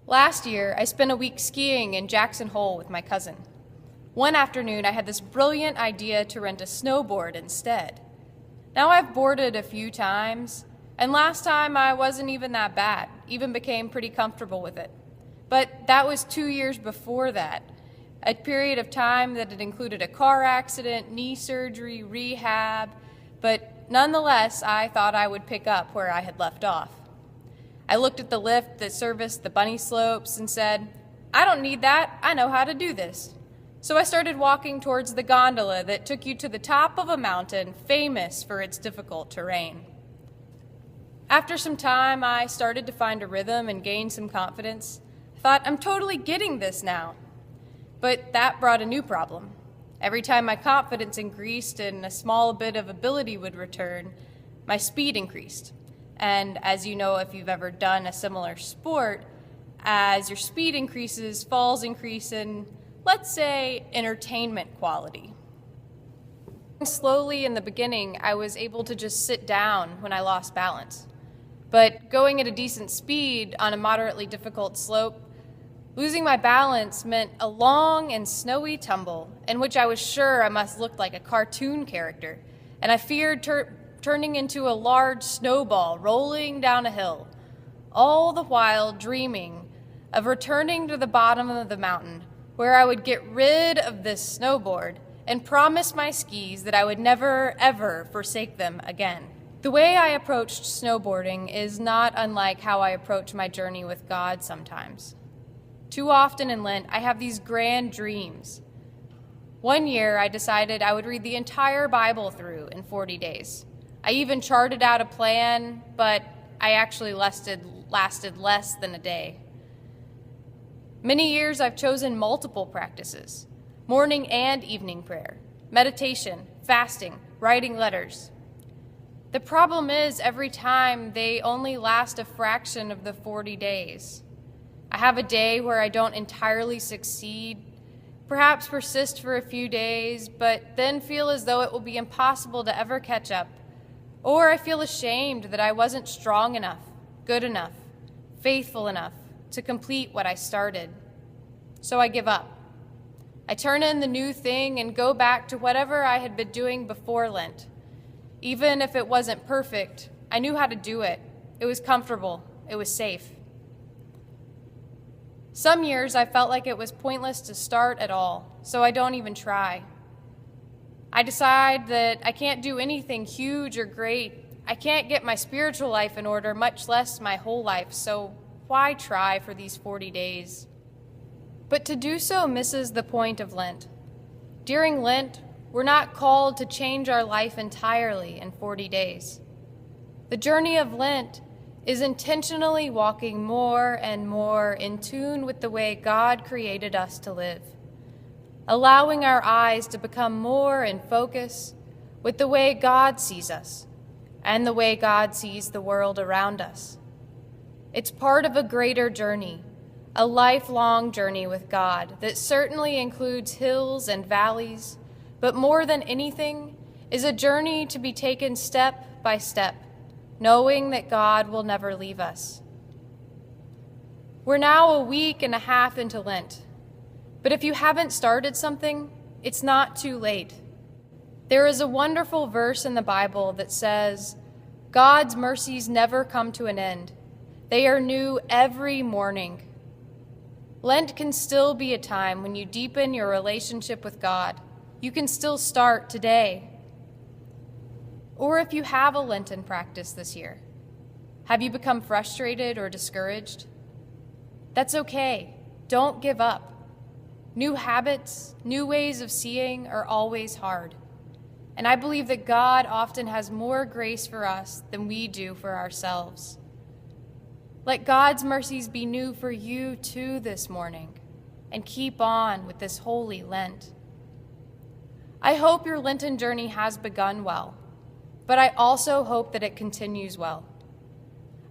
Last year, I spent a week skiing in Jackson Hole with my cousin. One afternoon, I had this brilliant idea to rent a snowboard instead. Now I've boarded a few times, and last time I wasn't even that bad, even became pretty comfortable with it. But that was 2 years before that, a period of time that had included a car accident, knee surgery, rehab, but nonetheless, I thought I would pick up where I had left off. I looked at the lift that serviced the bunny slopes and said, I don't need that, I know how to do this. So I started walking towards the gondola that took you to the top of a mountain famous for its difficult terrain. After some time, I started to find a rhythm and gain some confidence. I thought, I'm totally getting this now. But that brought a new problem. Every time my confidence increased and a small bit of ability would return, my speed increased. And as you know, if you've ever done a similar sport, as your speed increases, falls increase in, let's say, entertainment quality. Slowly in the beginning, I was able to just sit down when I lost balance. But going at a decent speed on a moderately difficult slope, losing my balance meant a long and snowy tumble in which I was sure I must look like a cartoon character, and I feared turning into a large snowball rolling down a hill, all the while dreaming of returning to the bottom of the mountain where I would get rid of this snowboard and promise my skis that I would never, ever forsake them again. The way I approached snowboarding is not unlike how I approach my journey with God sometimes. Too often in Lent, I have these grand dreams. One year, I decided I would read the entire Bible through in 40 days. I even charted out a plan, but I actually lasted less than a day. Many years I've chosen multiple practices: morning and evening prayer, meditation, fasting, writing letters. The problem is every time they only last a fraction of the 40 days. I have a day where I don't entirely succeed, perhaps persist for a few days, but then feel as though it will be impossible to ever catch up. Or I feel ashamed that I wasn't strong enough, good enough, faithful enough to complete what I started. So I give up. I turn in the new thing and go back to whatever I had been doing before Lent. Even if it wasn't perfect, I knew how to do it. It was comfortable. It was safe. Some years I felt like it was pointless to start at all, so I don't even try. I decide that I can't do anything huge or great. I can't get my spiritual life in order, much less my whole life, so why try for these 40 days? But to do so misses the point of Lent. During Lent, we're not called to change our life entirely in 40 days. The journey of Lent is intentionally walking more and more in tune with the way God created us to live, allowing our eyes to become more in focus with the way God sees us and the way God sees the world around us. It's part of a greater journey, a lifelong journey with God that certainly includes hills and valleys, but more than anything is a journey to be taken step by step, knowing that God will never leave us. We're now a week and a half into Lent, but if you haven't started something, it's not too late. There is a wonderful verse in the Bible that says, God's mercies never come to an end. They are new every morning. Lent can still be a time when you deepen your relationship with God. You can still start today. Or if you have a Lenten practice this year, have you become frustrated or discouraged? That's okay. Don't give up. New habits, new ways of seeing are always hard. And I believe that God often has more grace for us than we do for ourselves. Let God's mercies be new for you too this morning, and keep on with this holy Lent. I hope your Lenten journey has begun well, but I also hope that it continues well.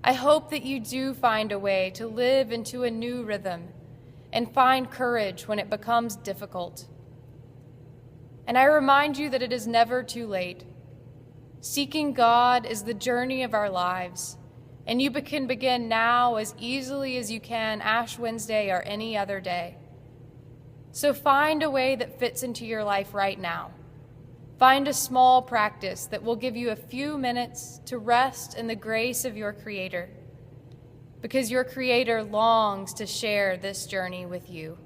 I hope that you do find a way to live into a new rhythm and find courage when it becomes difficult. And I remind you that it is never too late. Seeking God is the journey of our lives, And you can begin now as easily as you can Ash Wednesday or any other day. So find a way that fits into your life right now. Find a small practice that will give you a few minutes to rest in the grace of your Creator, because your Creator longs to share this journey with you.